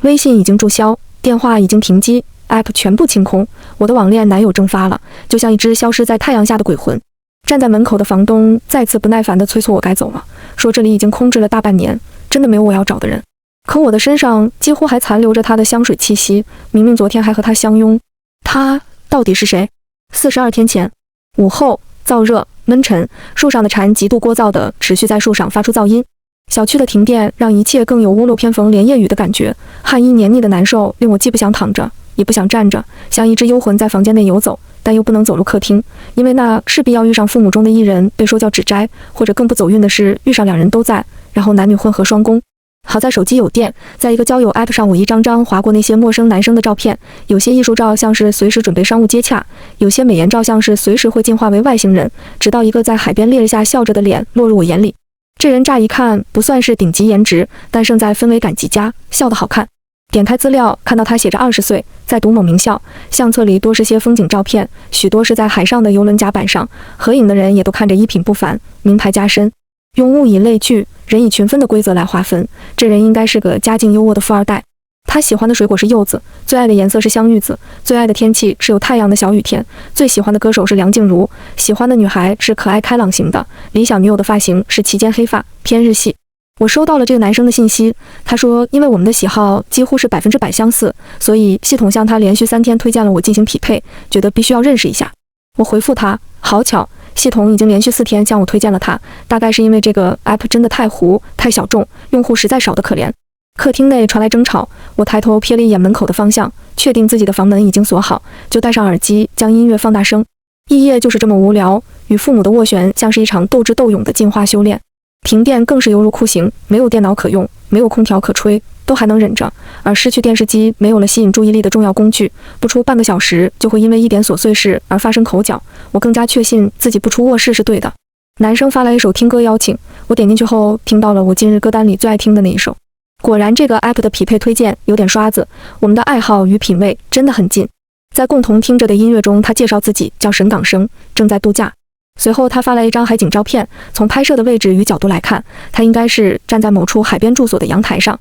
微信已经注销，电话已经停机， App 全部清空，我的网恋男友蒸发了，就像一只消失在太阳下的鬼魂。站在门口的房东再次不耐烦地催促我该走了，说这里已经空置了大半年，真的没有我要找的人。可我的身上几乎还残留着他的香水气息，明明昨天还和他相拥。他到底是谁？42天前，午后，燥热闷沉，树上的蝉极度聒噪地持续在树上发出噪音。小区的停电让一切更有屋漏偏逢连夜雨的感觉，汗衣黏腻的难受令我既不想躺着，也不想站着，像一只幽魂在房间内游走，但又不能走入客厅，因为那势必要遇上父母中的一人被说教指摘，或者更不走运的是遇上两人都在，然后男女混合双攻。好在手机有电，在一个交友 App 上我一张张划过那些陌生男生的照片，有些艺术照像是随时准备商务接洽，有些美颜照像是随时会进化为外星人，直到一个在海边烈日下笑着的脸落入我眼里。这人乍一看不算是顶级颜值，但胜在氛围感极佳，笑得好看。点开资料，看到他写着20岁，在读某名校，相册里多是些风景照片，许多是在海上的游轮甲板上，合影的人也都看着衣品不凡，名牌加身。用物以类聚，人以群分的规则来划分，这人应该是个家境优渥的富二代。他喜欢的水果是柚子，最爱的颜色是香芋子，最爱的天气是有太阳的小雨天，最喜欢的歌手是梁静茹，喜欢的女孩是可爱开朗型的，理想女友的发型是齐肩黑发，偏日系。我收到了这个男生的信息，他说因为我们的喜好几乎是100%相似，所以系统向他连续3天推荐了我进行匹配，觉得必须要认识一下。我回复他，好巧，系统已经连续4天向我推荐了他，大概是因为这个 app 真的太糊太小众，用户实在少得可怜。客厅内传来争吵，我抬头瞥了一眼门口的方向，确定自己的房门已经锁好，就戴上耳机将音乐放大声。一夜就是这么无聊，与父母的斡旋像是一场斗智斗勇的进化修炼。停电更是犹如酷刑，没有电脑可用，没有空调可吹，都还能忍着，而失去电视机没有了吸引注意力的重要工具，不出半个小时就会因为一点琐碎事而发生口角。我更加确信自己不出卧室是对的。男生发来一首听歌邀请，我点进去后听到了我今日歌单里最爱听的那一首。果然这个 app 的匹配推荐有点刷子，我们的爱好与品味真的很近。在共同听着的音乐中，他介绍自己叫沈港生，正在度假。随后他发来一张海景照片，从拍摄的位置与角度来看，他应该是站在某处海边住所的阳台上。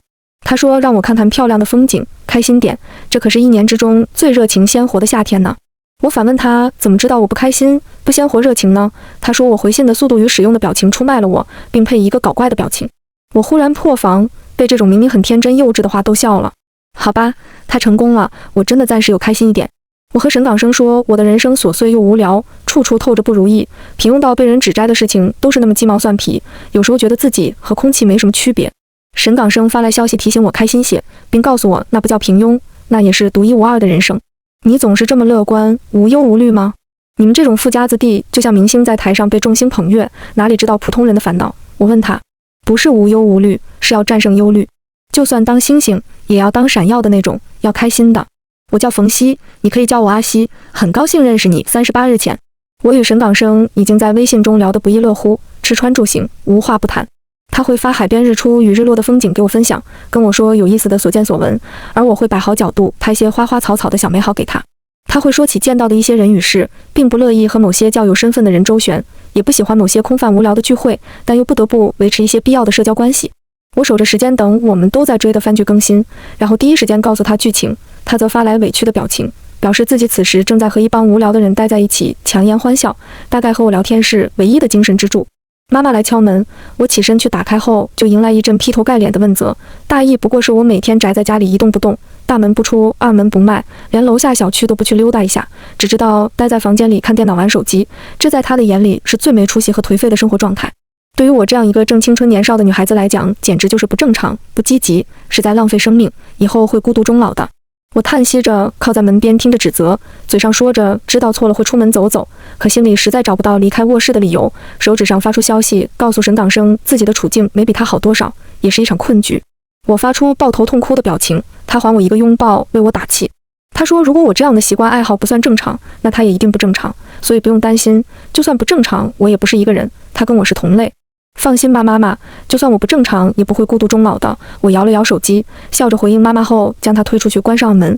他说让我看看漂亮的风景，开心点，这可是1年之中最热情鲜活的夏天呢。我反问他怎么知道我不开心不鲜活热情呢？他说我回信的速度与使用的表情出卖了我，并配一个搞怪的表情。我忽然破防，被这种明明很天真幼稚的话逗笑了。好吧，他成功了，我真的暂时有开心一点。我和沈港生说，我的人生琐碎又无聊，处处透着不如意，平庸到被人指摘的事情都是那么鸡毛蒜皮，有时候觉得自己和空气没什么区别。沈港生发来消息提醒我开心些，并告诉我那不叫平庸，那也是独一无二的人生。你总是这么乐观，无忧无虑吗？你们这种富家子弟就像明星在台上被众星捧月，哪里知道普通人的烦恼？我问他，不是无忧无虑，是要战胜忧虑，就算当星星也要当闪耀的那种，要开心的。我叫冯曦，你可以叫我阿曦，很高兴认识你。38日前，我与沈港生已经在微信中聊得不亦乐乎，吃穿住行无话不谈。他会发海边日出与日落的风景给我分享，跟我说有意思的所见所闻，而我会摆好角度拍些花花草草的小美好给他。他会说起见到的一些人与事，并不乐意和某些较有身份的人周旋，也不喜欢某些空泛无聊的聚会，但又不得不维持一些必要的社交关系。我守着时间等我们都在追的番剧更新，然后第一时间告诉他剧情，他则发来委屈的表情，表示自己此时正在和一帮无聊的人待在一起，强颜欢笑，大概和我聊天是唯一的精神支柱。妈妈来敲门，我起身去打开后，就迎来一阵劈头盖脸的问责，大意不过是我每天宅在家里一动不动，大门不出二门不迈，连楼下小区都不去溜达一下，只知道待在房间里看电脑玩手机，这在他的眼里是最没出息和颓废的生活状态。对于我这样一个正青春年少的女孩子来讲，简直就是不正常、不积极，是在浪费生命，以后会孤独终老的。我叹息着靠在门边听着指责，嘴上说着知道错了会出门走走，可心里实在找不到离开卧室的理由，手指上发出消息告诉沈港生自己的处境没比他好多少，也是一场困局。我发出抱头痛哭的表情，他还我一个拥抱为我打气。他说如果我这样的习惯爱好不算正常，那他也一定不正常，所以不用担心，就算不正常我也不是一个人，他跟我是同类。放心吧妈妈，就算我不正常也不会孤独终老的。我摇了摇手机，笑着回应妈妈后将她推出去关上门。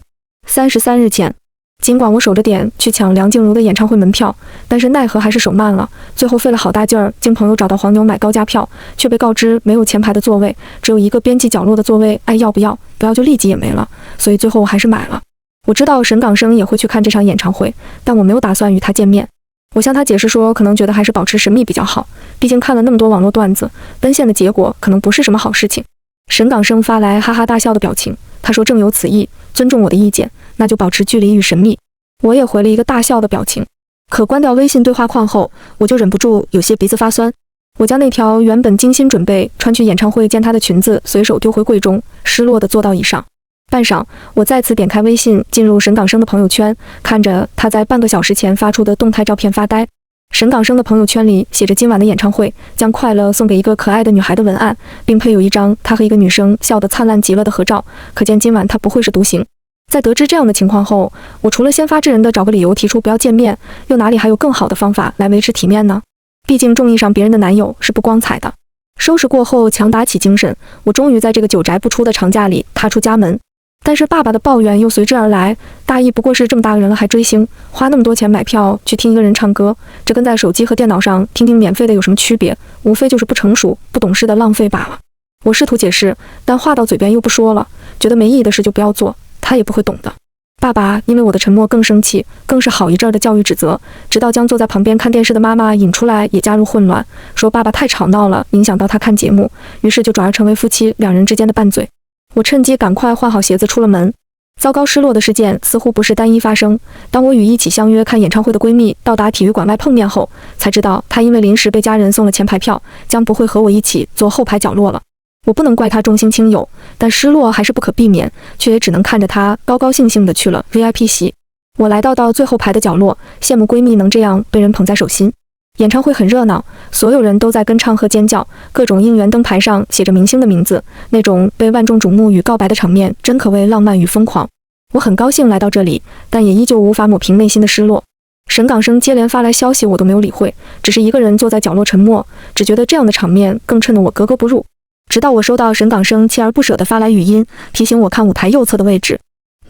33日前，尽管我守着点去抢梁静茹的演唱会门票，但是奈何还是手慢了。最后费了好大劲儿，经朋友找到黄牛买高价票，却被告知没有前排的座位，只有一个边际角落的座位，爱要不要，不要就立即也没了。所以最后我还是买了。我知道沈港生也会去看这场演唱会，但我没有打算与他见面。我向他解释说，可能觉得还是保持神秘比较好，毕竟看了那么多网络段子，奔现的结果可能不是什么好事情。沈港生发来哈哈大笑的表情，他说正有此意，尊重我的意见，那就保持距离与神秘。我也回了一个大笑的表情。可关掉微信对话框后，我就忍不住有些鼻子发酸。我将那条原本精心准备穿去演唱会见他的裙子随手丢回柜中，失落地坐到椅上。半晌，我再次点开微信，进入沈港生的朋友圈，看着他在半个小时前发出的动态照片发呆。沈港生的朋友圈里写着今晚的演唱会将快乐送给一个可爱的女孩的文案，并配有一张他和一个女生笑得灿烂极了的合照，可见今晚他不会是独行。在得知这样的情况后，我除了先发制人的找个理由提出不要见面，又哪里还有更好的方法来维持体面呢？毕竟众意上别人的男友是不光彩的。收拾过后强打起精神，我终于在这个久宅不出的长假里踏出家门。但是爸爸的抱怨又随之而来，大意不过是这么大个人了还追星，花那么多钱买票去听一个人唱歌，这跟在手机和电脑上听听免费的有什么区别？无非就是不成熟、不懂事的浪费罢了。我试图解释，但话到嘴边又不说了，觉得没意义的事就不要做，他也不会懂的。爸爸因为我的沉默更生气，更是好一阵的教育指责，直到将坐在旁边看电视的妈妈引出来也加入混乱，说爸爸太吵闹了，影响到他看节目，于是就转而成为夫妻两人之间的拌嘴。我趁机赶快换好鞋子出了门。糟糕失落的事件似乎不是单一发生。当我与一起相约看演唱会的闺蜜到达体育馆外碰面后，才知道她因为临时被家人送了前排票，将不会和我一起坐后排角落了。我不能怪她重情轻友，但失落还是不可避免，却也只能看着她高高兴兴地去了 VIP 席。我来到最后排的角落，羡慕闺蜜能这样被人捧在手心。演唱会很热闹，所有人都在跟唱和尖叫，各种应援灯牌上写着明星的名字，那种被万众瞩目与告白的场面真可谓浪漫与疯狂。我很高兴来到这里，但也依旧无法抹平内心的失落。沈港生接连发来消息我都没有理会，只是一个人坐在角落沉默，只觉得这样的场面更衬得我格格不入。直到我收到沈港生锲而不舍地发来语音，提醒我看舞台右侧的位置。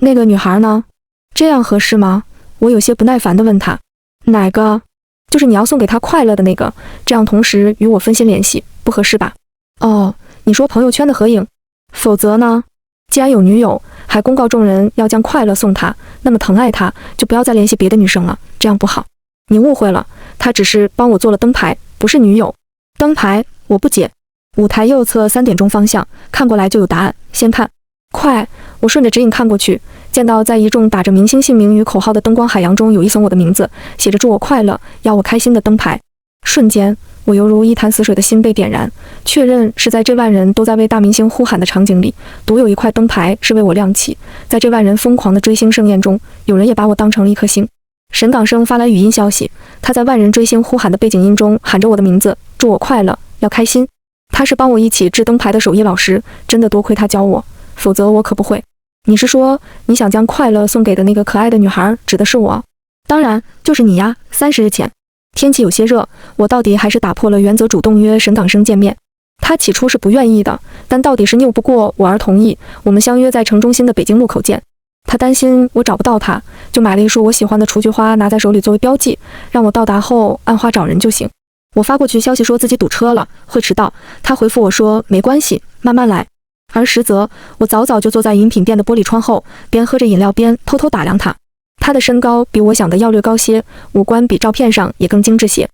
那个女孩呢？这样合适吗？我有些不耐烦地问他。哪个？就是你要送给他快乐的那个，这样同时与我分心联系，不合适吧？哦，你说朋友圈的合影？否则呢？既然有女友，还公告众人要将快乐送他，那么疼爱他，就不要再联系别的女生了，这样不好。你误会了，他只是帮我做了灯牌，不是女友。灯牌？我不解。舞台右侧3点钟方向，看过来就有答案，先看。快！我顺着指引看过去，见到在一众打着明星姓名与口号的灯光海洋中，有一层我的名字，写着祝我快乐，要我开心的灯牌。瞬间，我犹如一潭死水的心被点燃，确认是在这万人都在为大明星呼喊的场景里，独有一块灯牌是为我亮起。在这万人疯狂的追星盛宴中，有人也把我当成了一颗星。沈港生发来语音消息，他在万人追星呼喊的背景音中喊着我的名字，祝我快乐，要开心。他是帮我一起制灯牌的手艺老师，真的多亏他教我，否则我可不会。你是说你想将快乐送给的那个可爱的女孩指的是我？当然就是你呀。30日前天气有些热，我到底还是打破了原则，主动约沈港生见面。他起初是不愿意的，但到底是拗不过我而同意。我们相约在城中心的北京路口见。他担心我找不到他，就买了一束我喜欢的雏菊花拿在手里作为标记，让我到达后按花找人就行。我发过去消息说自己堵车了，会迟到。他回复我说没关系，慢慢来。而实则我早早就坐在饮品店的玻璃窗后，边喝着饮料边偷偷打量他。他的身高比我想的要略高些，五官比照片上也更精致些。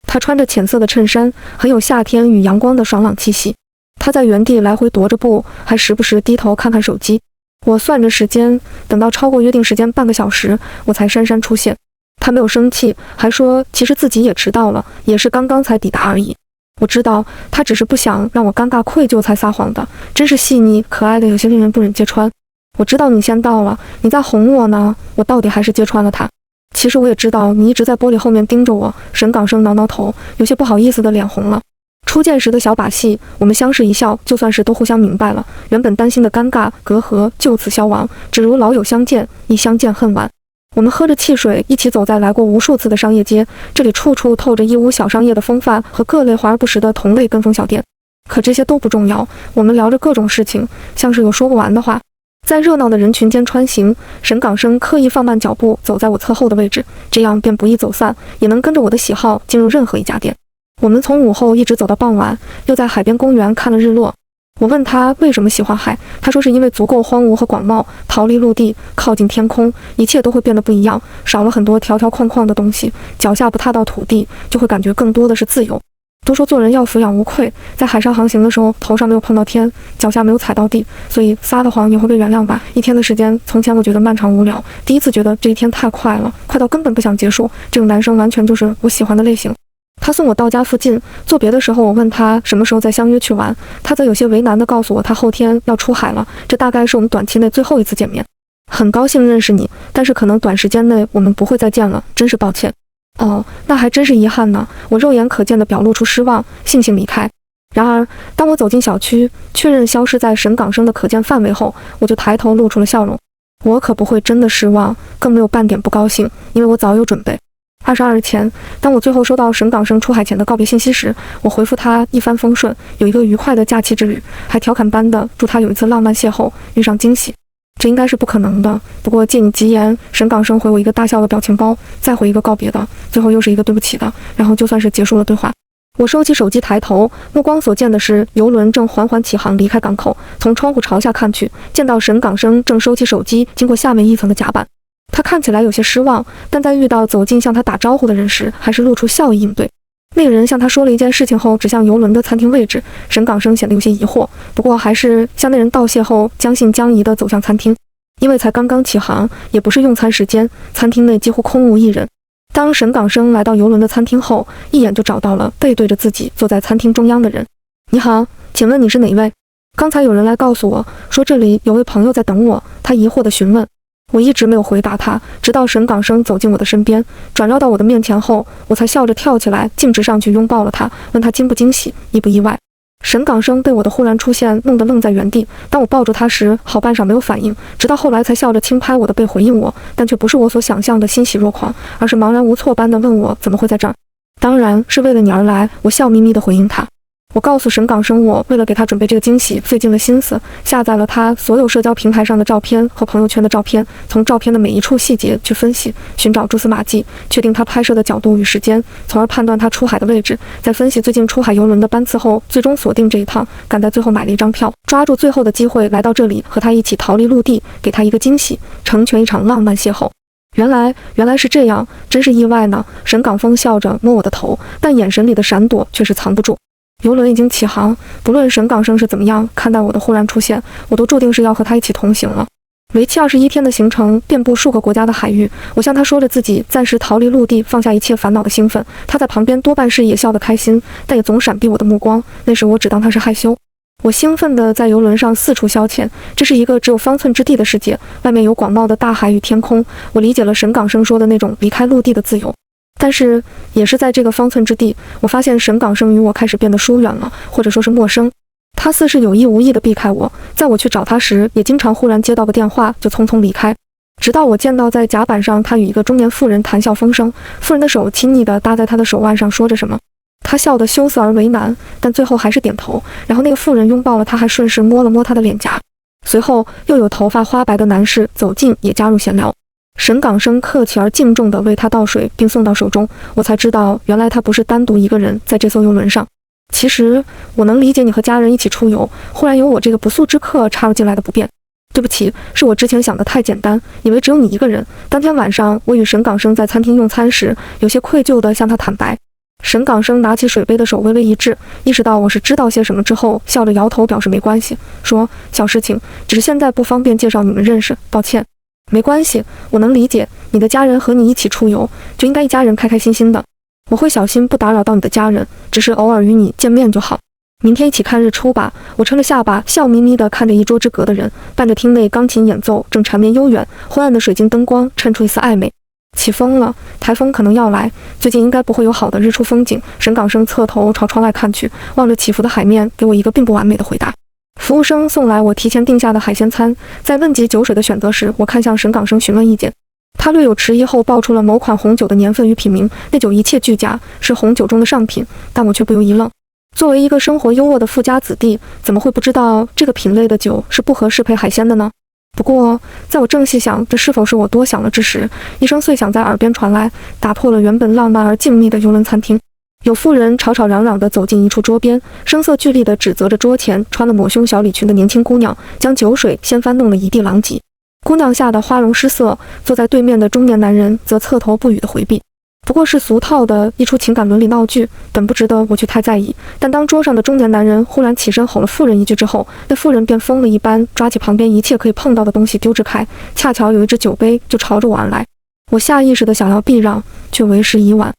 他穿着浅色的衬衫，很有夏天与阳光的爽朗气息。他在原地来回踱着步，还时不时低头看看手机。我算着时间，等到超过约定时间半个小时，我才姗姗出现。他没有生气，还说其实自己也迟到了，也是刚刚才抵达而已。我知道他只是不想让我尴尬愧疚才撒谎的，真是细腻可爱的，有些令人不忍揭穿。我知道你先到了，你在哄我呢，我到底还是揭穿了他。其实我也知道你一直在玻璃后面盯着我。沈港生挠挠头，有些不好意思的脸红了。初见时的小把戏，我们相视一笑，就算是都互相明白了，原本担心的尴尬隔阂就此消亡，只如老友相见，一相见恨晚。我们喝着汽水，一起走在来过无数次的商业街，这里处处透着义乌小商业的风范和各类华而不实的同类跟风小店。可这些都不重要，我们聊着各种事情，像是有说不完的话。在热闹的人群间穿行，沈港生刻意放慢脚步走在我侧后的位置，这样便不易走散，也能跟着我的喜好进入任何一家店。我们从午后一直走到傍晚，又在海边公园看了日落。我问他为什么喜欢海，他说是因为足够荒芜和广袤，逃离陆地，靠近天空，一切都会变得不一样，少了很多条条框框的东西，脚下不踏到土地，就会感觉更多的是自由。都说做人要俯仰无愧，在海上航行的时候，头上没有碰到天，脚下没有踩到地，所以撒的谎也会被原谅吧。一天的时间，从前我觉得漫长无聊，第一次觉得这一天太快了，快到根本不想结束。这种男生完全就是我喜欢的类型。他送我到家附近，做别的时候我问他什么时候再相约去玩，他则有些为难地告诉我他后天要出海了，这大概是我们短期内最后一次见面。很高兴认识你，但是可能短时间内我们不会再见了，真是抱歉。哦，那还真是遗憾呢。我肉眼可见地表露出失望，悻悻离开。然而当我走进小区，确认消失在沈港生的可见范围后，我就抬头露出了笑容。我可不会真的失望，更没有半点不高兴，因为我早有准备。22日前，当我最后收到沈港生出海前的告别信息时，我回复他一帆风顺，有一个愉快的假期之旅，还调侃般的祝他有一次浪漫邂逅，遇上惊喜。这应该是不可能的，不过借你吉言，沈港生回我一个大笑的表情包，再回一个告别的，最后又是一个对不起的，然后就算是结束了对话。我收起手机，抬头，目光所见的是游轮正缓缓起航离开港口。从窗户朝下看去，见到沈港生正收起手机，经过下面一层的甲板。他看起来有些失望，但在遇到走近向他打招呼的人时，还是露出笑意应对。那个人向他说了一件事情后，指向游轮的餐厅位置。沈港生显得有些疑惑，不过还是向那人道谢后，将信将疑地走向餐厅。因为才刚刚起航，也不是用餐时间，餐厅内几乎空无一人。当沈港生来到游轮的餐厅后，一眼就找到了背对着自己坐在餐厅中央的人。你好，请问你是哪位？刚才有人来告诉我说这里有位朋友在等我，他疑惑地询问。我一直没有回答他，直到沈港生走进我的身边，转绕到我的面前后，我才笑着跳起来，径直上去拥抱了他，问他惊不惊喜，意不意外。沈港生被我的忽然出现弄得愣在原地，当我抱住他时，好半晌没有反应，直到后来才笑着轻拍我的背回应我，但却不是我所想象的欣喜若狂，而是茫然无措般的问我怎么会在这儿。当然是为了你而来，我笑眯眯地回应他。我告诉沈港生，我为了给他准备这个惊喜，费尽了心思，下载了他所有社交平台上的照片和朋友圈的照片，从照片的每一处细节去分析，寻找蛛丝马迹，确定他拍摄的角度与时间，从而判断他出海的位置。在分析最近出海游轮的班次后，最终锁定这一趟，赶在最后买了一张票，抓住最后的机会来到这里，和他一起逃离陆地，给他一个惊喜，成全一场浪漫邂逅。原来是这样，真是意外呢。沈港风笑着摸我的头，但眼神里的闪躲却是藏不住。游轮已经起航，不论沈港生是怎么样看待我的忽然出现，我都注定是要和他一起同行了。为期21天的行程遍布数个国家的海域，我向他说着自己暂时逃离陆地，放下一切烦恼的兴奋。他在旁边多半是也笑得开心，但也总闪避我的目光。那时我只当他是害羞。我兴奋地在游轮上四处消遣，这是一个只有方寸之地的世界，外面有广袤的大海与天空。我理解了沈港生说的那种离开陆地的自由。但是也是在这个方寸之地，我发现沈港生与我开始变得疏远了，或者说是陌生。他似是有意无意地避开我，在我去找他时，也经常忽然接到个电话就匆匆离开。直到我见到在甲板上他与一个中年妇人谈笑风生，妇人的手亲昵地搭在他的手腕上说着什么，他笑得羞涩而为难，但最后还是点头。然后那个妇人拥抱了他，还顺势摸了摸他的脸颊。随后又有头发花白的男士走近，也加入闲聊。沈港生客气而敬重地为他倒水并送到手中，我才知道原来他不是单独一个人在这艘游轮上。其实我能理解你和家人一起出游，忽然有我这个不速之客插入进来的不便。对不起，是我之前想得太简单，以为只有你一个人。当天晚上我与沈港生在餐厅用餐时，有些愧疚地向他坦白。沈港生拿起水杯的手微微一滞，意识到我是知道些什么之后，笑着摇头表示没关系，说小事情，只是现在不方便介绍你们认识，抱歉。没关系，我能理解，你的家人和你一起出游，就应该一家人开开心心的。我会小心不打扰到你的家人，只是偶尔与你见面就好。明天一起看日出吧。我撑着下巴，笑眯眯地看着一桌之隔的人，伴着厅内钢琴演奏，正缠绵悠远，昏暗的水晶灯光衬出一丝暧昧。起风了，台风可能要来，最近应该不会有好的日出风景。沈港生侧头朝窗外看去，望着起伏的海面，给我一个并不完美的回答。服务生送来我提前订下的海鲜餐，在问及酒水的选择时，我看向沈港生询问意见。他略有迟疑后报出了某款红酒的年份与品名，那酒一切俱佳，是红酒中的上品，但我却不由一愣。作为一个生活优渥的富家子弟，怎么会不知道这个品类的酒是不合适配海鲜的呢？不过，在我正细想这是否是我多想了之时，一声碎响在耳边传来，打破了原本浪漫而静谧的游轮餐厅。有妇人吵吵嚷嚷地走进一处桌边，声色俱厉地指责着桌前穿了抹胸小礼裙的年轻姑娘，将酒水掀翻弄了一地狼藉。姑娘吓得花容失色，坐在对面的中年男人则侧头不语地回避。不过是俗套的一出情感伦理闹剧，本不值得我去太在意。但当桌上的中年男人忽然起身吼了妇人一句之后，那妇人便疯了一般，抓起旁边一切可以碰到的东西丢掷开，恰巧有一只酒杯就朝着我而来。我下意识地想要避让，却为时已晚。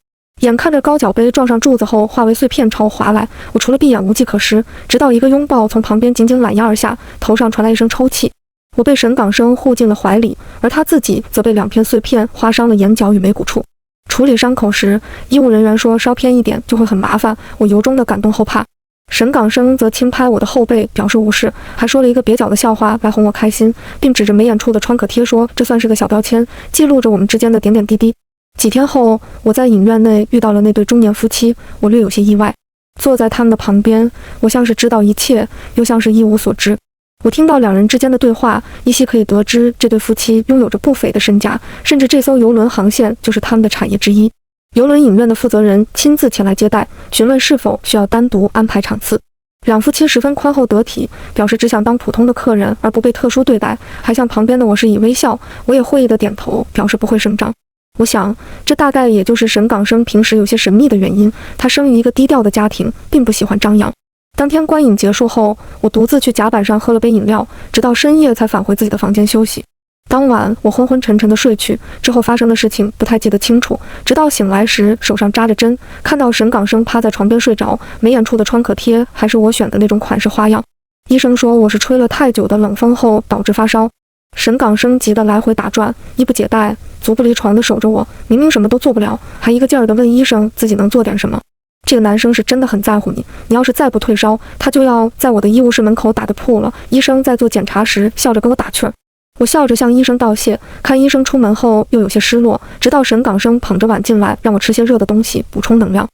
眼看着高脚杯撞上柱子后化为碎片朝我滑来，我除了闭眼无计可施，直到一个拥抱从旁边紧紧揽压而下，头上传来一声抽泣。我被沈港生护进了怀里，而他自己则被2片碎片划伤了眼角与眉骨处。处理伤口时，医务人员说稍偏一点就会很麻烦，我由衷的感动后怕。沈港生则轻拍我的后背表示无视，还说了一个蹩脚的笑话来哄我开心，并指着眉眼处的创可贴说这算是个小标签，记录着我们之间的点点滴滴。几天后，我在影院内遇到了那对中年夫妻，我略有些意外。坐在他们的旁边，我像是知道一切，又像是一无所知。我听到2人之间的对话，依稀可以得知这对夫妻拥有着不菲的身家，甚至这艘邮轮航线就是他们的产业之一。邮轮影院的负责人亲自前来接待，询问是否需要单独安排场次。2夫妻十分宽厚得体，表示只想当普通的客人而不被特殊对待，还向旁边的我示意微笑。我也会意的点头，表示不会声张。我想，这大概也就是沈港生平时有些神秘的原因。他生于一个低调的家庭，并不喜欢张扬。当天观影结束后，我独自去甲板上喝了杯饮料，直到深夜才返回自己的房间休息。当晚我昏昏沉沉的睡去，之后发生的事情不太记得清楚，直到醒来时手上扎着针，看到沈港生趴在床边睡着，眉眼处的创可贴还是我选的那种款式花样。医生说我是吹了太久的冷风后导致发烧。沈港生急得来回打转，衣不解带，足不离床地守着我，明明什么都做不了，还一个劲儿地问医生自己能做点什么。这个男生是真的很在乎你，你要是再不退烧，他就要在我的医务室门口打地铺了。医生在做检查时笑着跟我打趣儿，我笑着向医生道谢。看医生出门后又有些失落，直到沈港生捧着碗进来，让我吃些热的东西补充能量。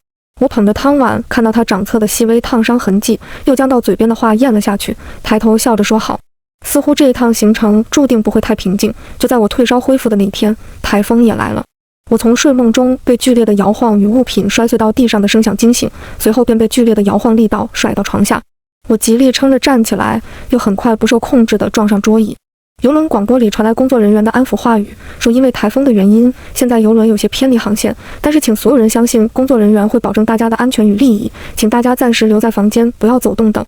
我捧着汤碗，看到他掌侧的细微烫伤痕迹，又将到嘴边的话咽了下去，抬头笑着说好。似乎这一趟行程注定不会太平静。就在我退烧恢复的那天，台风也来了。我从睡梦中被剧烈的摇晃与物品摔碎到地上的声响惊醒，随后便被剧烈的摇晃力道甩到床下。我极力撑着站起来，又很快不受控制地撞上桌椅。邮轮广播里传来工作人员的安抚话语，说因为台风的原因，现在邮轮有些偏离航线，但是请所有人相信工作人员会保证大家的安全与利益，请大家暂时留在房间，不要走动等。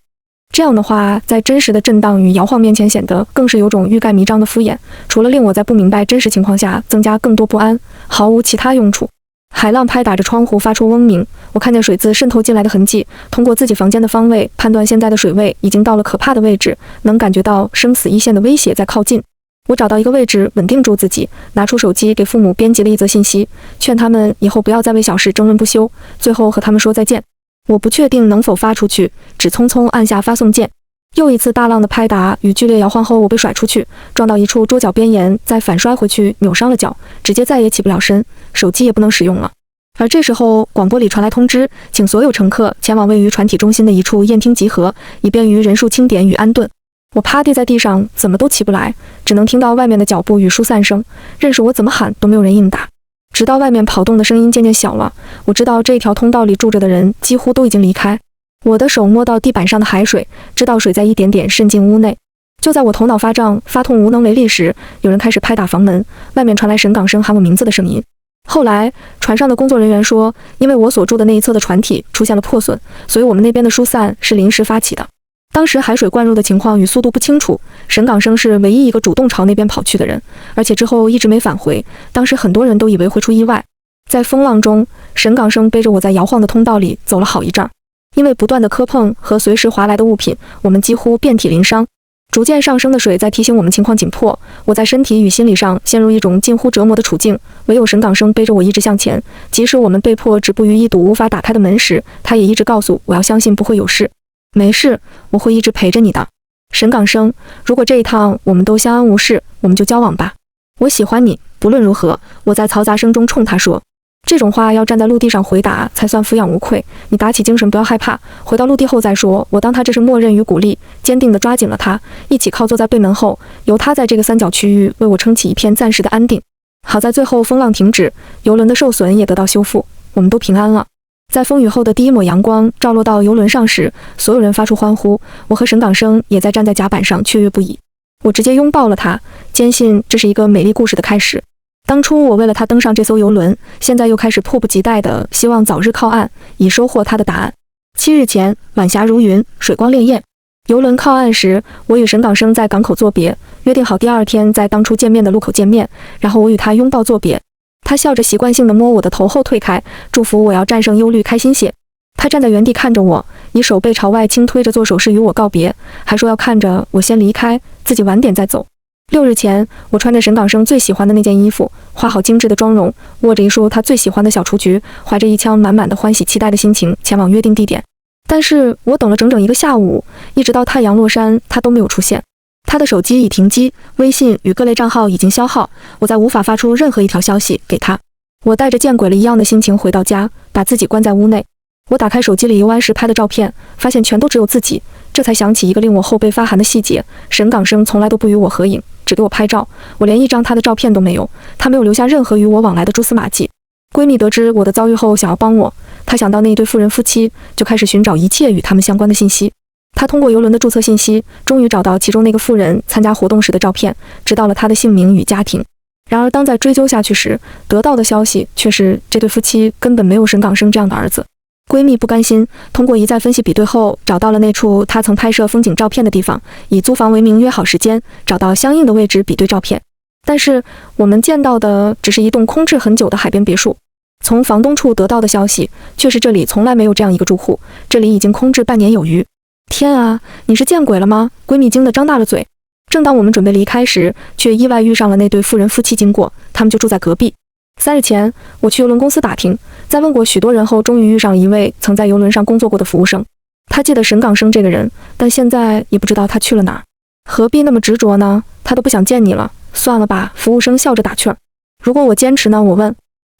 这样的话，在真实的震荡与摇晃面前显得更是有种欲盖弥彰的敷衍，除了令我在不明白真实情况下增加更多不安，毫无其他用处。海浪拍打着窗户发出嗡鸣，我看见水渍渗透进来的痕迹，通过自己房间的方位判断现在的水位已经到了可怕的位置，能感觉到生死一线的威胁在靠近。我找到一个位置稳定住自己，拿出手机给父母编辑了一则信息，劝他们以后不要再为小事争论不休，最后和他们说再见。我不确定能否发出去，只匆匆按下发送键。又一次大浪的拍打与剧烈摇晃后，我被甩出去，撞到一处桌角边沿，再反摔回去，扭伤了脚，直接再也起不了身，手机也不能使用了。而这时候，广播里传来通知，请所有乘客前往位于船体中心的一处验厅集合，以便于人数清点与安顿。我趴地在地上，怎么都起不来，只能听到外面的脚步与疏散声，任是我怎么喊都没有人应答。直到外面跑动的声音渐渐小了，我知道这条通道里住着的人几乎都已经离开。我的手摸到地板上的海水，知道水在一点点渗进屋内。就在我头脑发胀、发痛无能为力时，有人开始拍打房门，外面传来沈港生喊我名字的声音。后来，船上的工作人员说，因为我所住的那一侧的船体出现了破损，所以我们那边的疏散是临时发起的。当时海水灌入的情况与速度不清楚，沈港生是唯一一个主动朝那边跑去的人，而且之后一直没返回。当时很多人都以为会出意外。在风浪中，沈港生背着我在摇晃的通道里走了好一阵，因为不断的磕碰和随时滑来的物品，我们几乎遍体鳞伤。逐渐上升的水在提醒我们情况紧迫，我在身体与心理上陷入一种近乎折磨的处境，唯有沈港生背着我一直向前。即使我们被迫止步于一堵无法打开的门时，他也一直告诉我要相信不会有事。没事，我会一直陪着你的，沈港生。如果这一趟我们都相安无事，我们就交往吧。我喜欢你，不论如何。我在嘈杂声中冲他说。这种话要站在陆地上回答才算抚养无愧。你打起精神，不要害怕，回到陆地后再说。我当他这是默认与鼓励，坚定地抓紧了他，一起靠坐在背门后，由他在这个三角区域为我撑起一片暂时的安定。好在最后风浪停止，游轮的受损也得到修复，我们都平安了。在风雨后的第一抹阳光照落到游轮上时，所有人发出欢呼，我和沈港生也在站在甲板上雀跃不已。我直接拥抱了他，坚信这是一个美丽故事的开始。当初我为了他登上这艘游轮，现在又开始迫不及待地希望早日靠岸，以收获他的答案。7日前，晚霞如云，水光潋滟。游轮靠岸时，我与沈港生在港口作别，约定好第二天在当初见面的路口见面，然后我与他拥抱作别。他笑着习惯性地摸我的头后退开，祝福我要战胜忧虑，开心些。他站在原地看着我，以手背朝外轻推着做手势与我告别，还说要看着我先离开，自己晚点再走。6日前，我穿着沈港生最喜欢的那件衣服，画好精致的妆容，握着一束他最喜欢的小雏菊，怀着一腔满满的欢喜期待的心情前往约定地点。但是我等了整整一个下午，一直到太阳落山，他都没有出现。他的手机已停机，微信与各类账号已经消耗，我再无法发出任何一条消息给他。我带着见鬼了一样的心情回到家，把自己关在屋内。我打开手机里游玩时拍的照片，发现全都只有自己，这才想起一个令我后背发寒的细节：沈港生从来都不与我合影，只给我拍照，我连一张他的照片都没有，他没有留下任何与我往来的蛛丝马迹。闺蜜得知我的遭遇后想要帮我，她想到那一对富人夫妻，就开始寻找一切与他们相关的信息。她通过游轮的注册信息，终于找到其中那个富人参加活动时的照片，知道了他的姓名与家庭。然而当在追究下去时，得到的消息却是这对夫妻根本没有沈港生这样的儿子。闺蜜不甘心，通过一再分析比对后，找到了那处她曾拍摄风景照片的地方，以租房为名约好时间，找到相应的位置比对照片。但是我们见到的只是一栋空置很久的海边别墅。从房东处得到的消息却是这里从来没有这样一个住户，这里已经空置半年有余。天啊，你是见鬼了吗？闺蜜惊得张大了嘴。正当我们准备离开时，却意外遇上了那对富人夫妻经过，他们就住在隔壁。3日前，我去邮轮公司打听，在问过许多人后，终于遇上了一位曾在邮轮上工作过的服务生。他记得沈港生这个人，但现在也不知道他去了哪儿。何必那么执着呢？他都不想见你了，算了吧。服务生笑着打趣儿。如果我坚持呢？我问。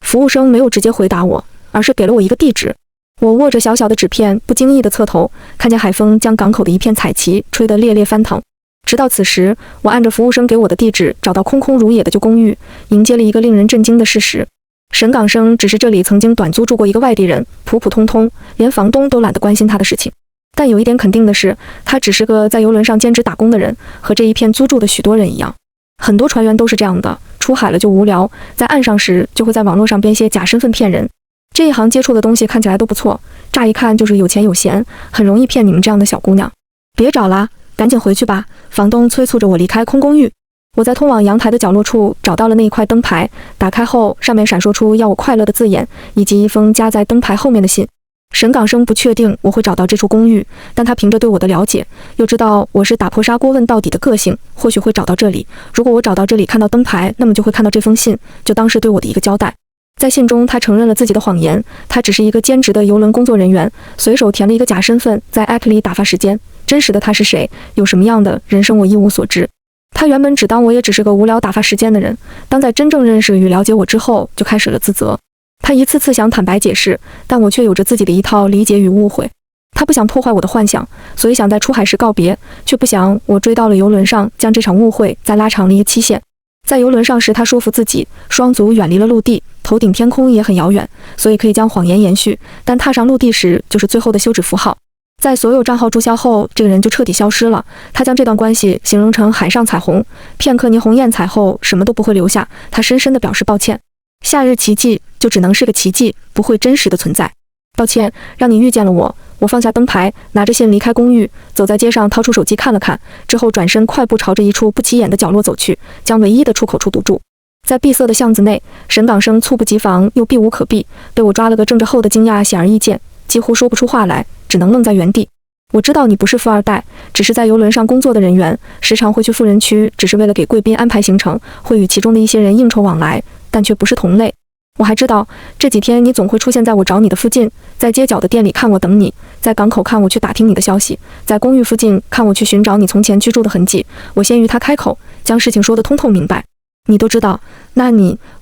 服务生没有直接回答我，而是给了我一个地址。我握着小小的纸片，不经意地侧头，看见海风将港口的一片彩旗吹得烈烈翻腾。直到此时，我按着服务生给我的地址，找到空空如也的旧公寓，迎接了一个令人震惊的事实：沈港生只是这里曾经短租住过一个外地人，普普通通，连房东都懒得关心他的事情。但有一点肯定的是，他只是个在游轮上兼职打工的人，和这一片租住的许多人一样。很多船员都是这样的，出海了就无聊，在岸上时就会在网络上编些假身份骗人。这一行接触的东西看起来都不错，乍一看就是有钱有闲，很容易骗你们这样的小姑娘。别找啦，赶紧回去吧，房东催促着我离开空公寓。我在通往阳台的角落处找到了那一块灯牌，打开后上面闪烁出要我快乐的字眼，以及一封夹在灯牌后面的信。沈港生不确定我会找到这处公寓，但他凭着对我的了解，又知道我是打破砂锅问到底的个性，或许会找到这里。如果我找到这里看到灯牌，那么就会看到这封信，就当是对我的一个交代。在信中，他承认了自己的谎言，他只是一个兼职的邮轮工作人员，随手填了一个假身份，在 app 里打发时间。真实的他是谁，有什么样的人生，我一无所知。他原本只当我也只是个无聊打发时间的人，当在真正认识与了解我之后，就开始了自责。他一次次想坦白解释，但我却有着自己的一套理解与误会。他不想破坏我的幻想，所以想在出海时告别，却不想我追到了邮轮上，将这场误会再拉长了一个期限。在邮轮上时，他说服自己，双足远离了陆地，头顶天空也很遥远，所以可以将谎言延续。但踏上陆地时，就是最后的休止符号。在所有账号注销后，这个人就彻底消失了。他将这段关系形容成海上彩虹，片刻霓虹艳彩后，什么都不会留下。他深深地表示抱歉。夏日奇迹就只能是个奇迹，不会真实的存在。抱歉，让你遇见了我。我放下灯牌，拿着信离开公寓，走在街上，掏出手机看了看，之后转身快步朝着一处不起眼的角落走去，将唯一的出口处堵住。在闭塞的巷子内，沈港生猝不及防又避无可避，被我抓了个正着后的惊讶显而易见，几乎说不出话来，只能愣在原地。我知道你不是富二代，只是在邮轮上工作的人员，时常会去富人区，只是为了给贵宾安排行程，会与其中的一些人应酬往来，但却不是同类。我还知道这几天你总会出现在我找你的附近，在街角的店里看我等你，在港口看我去打听你的消息，在公寓附近看我去寻找你从前居住的痕迹。我先于他开口，将事情说得通透明白。你都知道，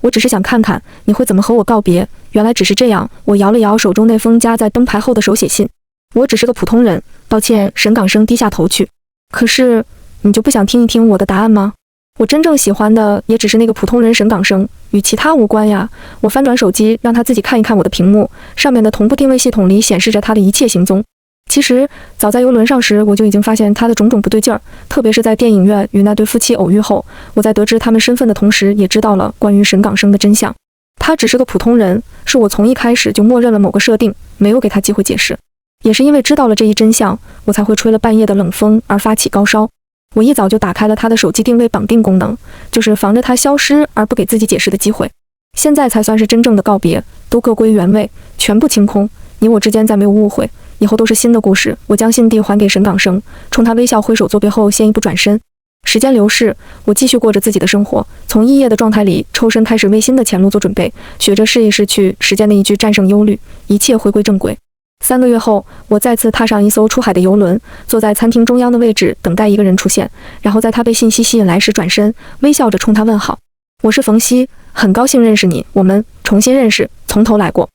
我只是想看看你会怎么和我告别。原来只是这样。我摇了摇手中那封夹在灯牌后的手写信。我只是个普通人，抱歉。沈港生低下头去。可是，你就不想听一听我的答案吗？我真正喜欢的也只是那个普通人沈港生，与其他无关呀。我翻转手机，让他自己看一看我的屏幕，上面的同步定位系统里显示着他的一切行踪。其实早在邮轮上时，我就已经发现他的种种不对劲儿，特别是在电影院与那对夫妻偶遇后，我在得知他们身份的同时，也知道了关于沈港生的真相。他只是个普通人，是我从一开始就默认了某个设定，没有给他机会解释。也是因为知道了这一真相，我才会吹了半夜的冷风而发起高烧。我一早就打开了他的手机定位绑定功能，就是防着他消失而不给自己解释的机会。现在才算是真正的告别，都各归原位，全部清空。你我之间再没有误会，以后都是新的故事。我将信递还给沈港生，冲他微笑挥手作别后，先一步转身。时间流逝，我继续过着自己的生活，从异业的状态里抽身，开始为新的前路做准备，学着试一试去时间的一句战胜忧虑，一切回归正轨。3个月后，我再次踏上一艘出海的游轮，坐在餐厅中央的位置，等待一个人出现，然后在他被信息吸引来时转身，微笑着冲他问好：“我是冯曦，很高兴认识你，我们重新认识，从头来过。”